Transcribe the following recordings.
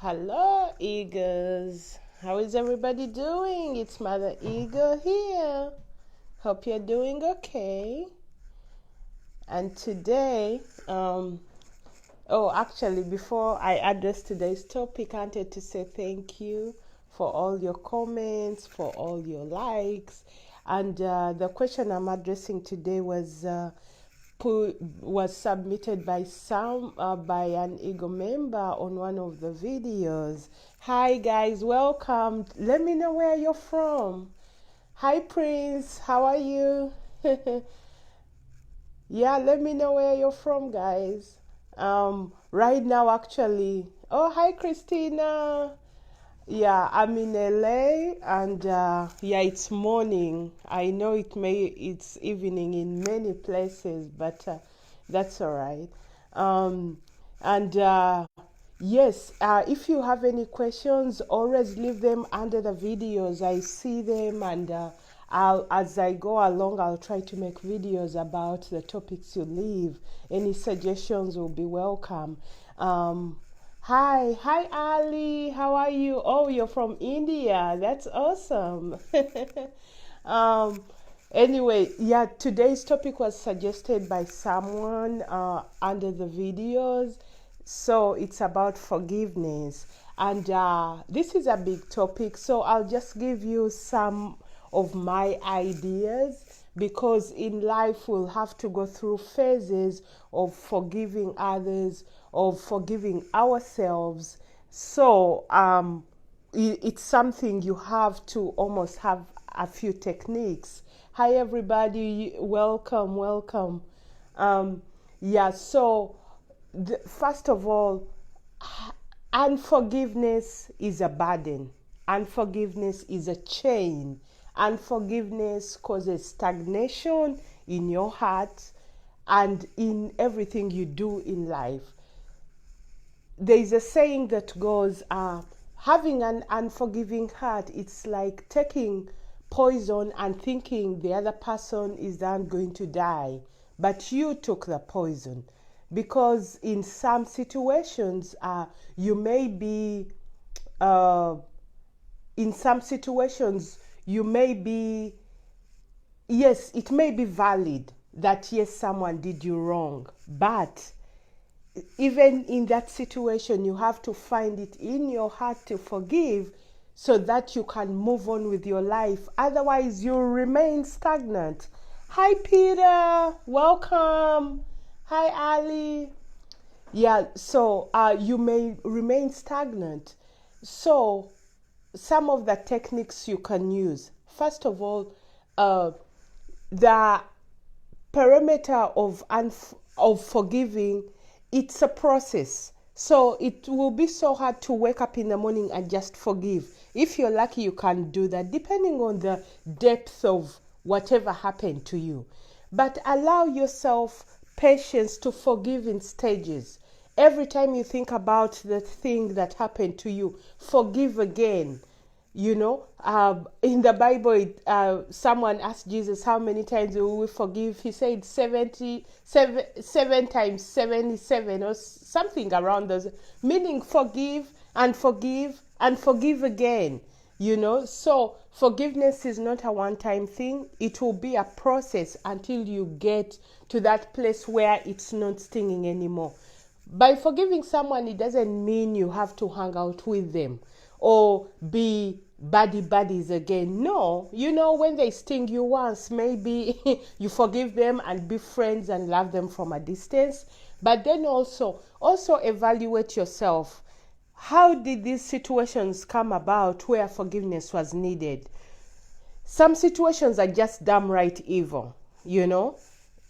Hello, Eagles. How is everybody doing? It's Mother Eagle here. Hope you're doing okay. And today, actually, before I address today's topic, I wanted to say thank you for all your comments, for all your likes. And the question I'm addressing today was submitted by by an Ego member on one of the videos. Hi guys, welcome. Let me know where you're from. Hi Prince, how are you? Yeah, let me know where you're from, guys. Right now, actually. Oh, hi Christina. Yeah, I'm in LA, and yeah, it's morning. I know it's evening in many places, but that's all right. Um, and yes, if you have any questions, always leave them under the videos. I see them, and as I go along, I'll try to make videos about the topics you leave. Any suggestions will be welcome. Hi Ali, how are you? Oh, you're from India. That's awesome. um, anyway, yeah, today's topic was suggested by someone under the videos. So it's about forgiveness. And this is a big topic. So I'll just give you some of my ideas, because in life we'll have to go through phases of forgiving others, of forgiving ourselves. So it's something you have to almost have a few techniques. Hi everybody, welcome. Yeah, so first of all, unforgiveness is a burden. Unforgiveness is a chain. Unforgiveness causes stagnation in your heart and in everything you do in life. There is a saying that goes, having an unforgiving heart, it's like taking poison and thinking the other person is then going to die, but you took the poison. Because in some situations, you may be, in some situations, you may be, yes, it may be valid that yes, someone did you wrong, but even in that situation, you have to find it in your heart to forgive so that you can move on with your life. Otherwise, you'll remain stagnant. Hi, Peter. Welcome. Hi, Ali. Yeah, so you may remain stagnant. So, some of the techniques you can use. First of all, the perimeter of forgiving, it's a process. So it will be so hard to wake up in the morning and just forgive. If you're lucky, you can do that, depending on the depth of whatever happened to you. But allow yourself patience to forgive in stages. Every time you think about the thing that happened to you, forgive again. You know, in the Bible, someone asked Jesus, how many times will we forgive? He said 7 times 77 or something around those, meaning forgive and forgive and forgive again. You know, so forgiveness is not a one-time thing. It will be a process until you get to that place where it's not stinging anymore. By forgiving someone, it doesn't mean you have to hang out with them or be buddies again. No, you know, when they sting you once, maybe you forgive them and be friends and love them from a distance. But then also evaluate yourself. How did these situations come about where forgiveness was needed? Some situations are just damn right evil, you know,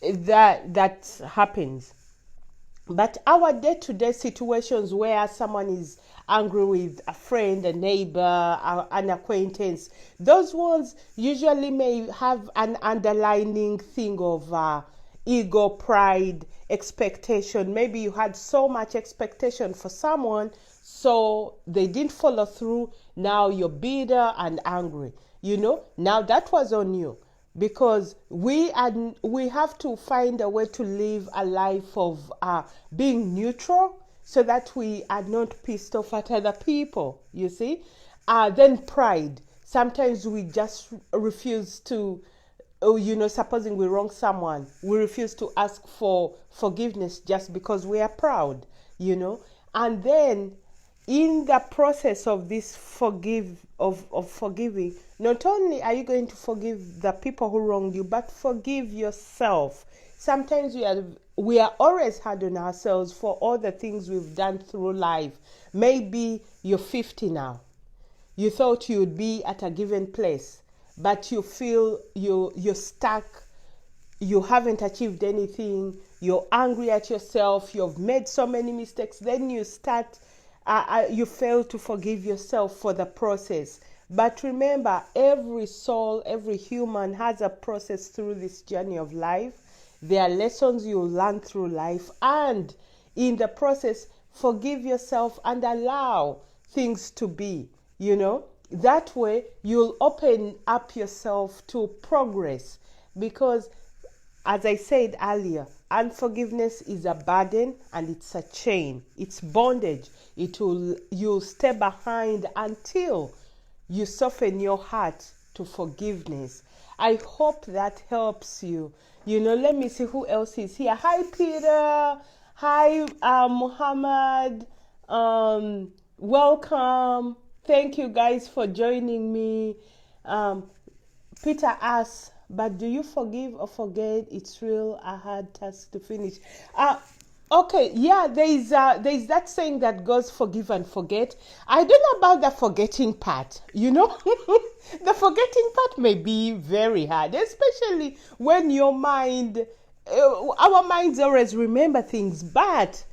that happens. But our day-to-day situations where someone is angry with a friend, a neighbor, an acquaintance, those ones usually may have an underlining thing of ego, pride, expectation. Maybe you had so much expectation for someone, so they didn't follow through. Now you're bitter and angry. You know, now that was on you. Because we have to find a way to live a life of being neutral. so that we are not pissed off at other people, you see. Then pride. Sometimes we just refuse to, supposing we wrong someone, we refuse to ask for forgiveness just because we are proud, And then in the process of this forgiving, not only are you going to forgive the people who wronged you, but forgive yourself. Sometimes we are always hard on ourselves for all the things we've done through life. Maybe you're 50 now. You thought you would be at a given place, but you feel you're stuck. You haven't achieved anything. You're angry at yourself. You've made so many mistakes. Then you start, you fail to forgive yourself for the process. But remember, every soul, every human has a process through this journey of life. There are lessons you learn through life. And in the process, forgive yourself and allow things to be, That way, you'll open up yourself to progress. Because, as I said earlier, unforgiveness is a burden and it's a chain. It's bondage. You'll stay behind until you soften your heart to forgiveness. I hope that helps you. Let me see who else is here. Hi, Peter. Hi, Muhammad. Welcome. Thank you guys for joining me. Peter asks, but do you forgive or forget? It's real a hard task to finish. Okay, yeah, there's that saying that goes forgive and forget. I don't know about the forgetting part, The forgetting part may be very hard, especially when your mind, our minds always remember things, but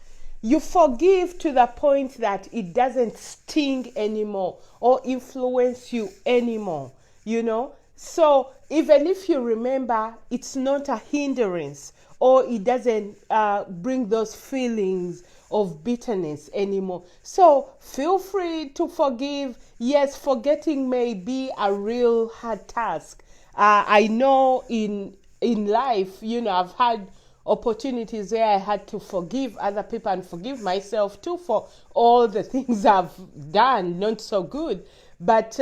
you forgive to the point that it doesn't sting anymore or influence you anymore, So even if you remember, it's not a hindrance or it doesn't bring those feelings of bitterness anymore. So feel free to forgive. Yes, forgetting may be a real hard task. I know in life, I've had opportunities where I had to forgive other people and forgive myself too for all the things I've done, not so good. But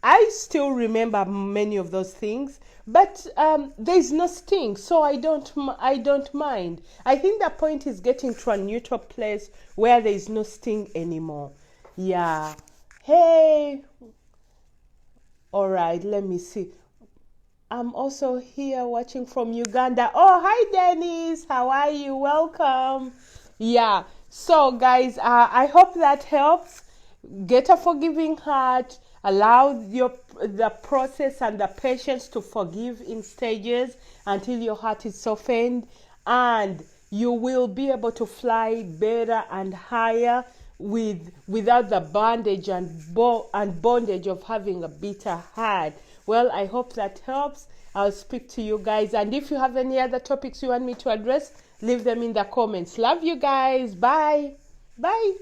I still remember many of those things, but there's no sting, so I don't mind. I think the point is getting to a neutral place where there is no sting anymore. Yeah. Hey. All right, let me see. I'm also here watching from Uganda. Oh, hi, Dennis. How are you? Welcome. Yeah. So, guys, I hope that helps. Get a forgiving heart. Allow the process and the patience to forgive in stages until your heart is softened, and you will be able to fly better and higher without the bondage and bondage of having a bitter heart. Well, I hope that helps. I'll speak to you guys, and if you have any other topics you want me to address, leave them in the comments. Love you guys. Bye. Bye.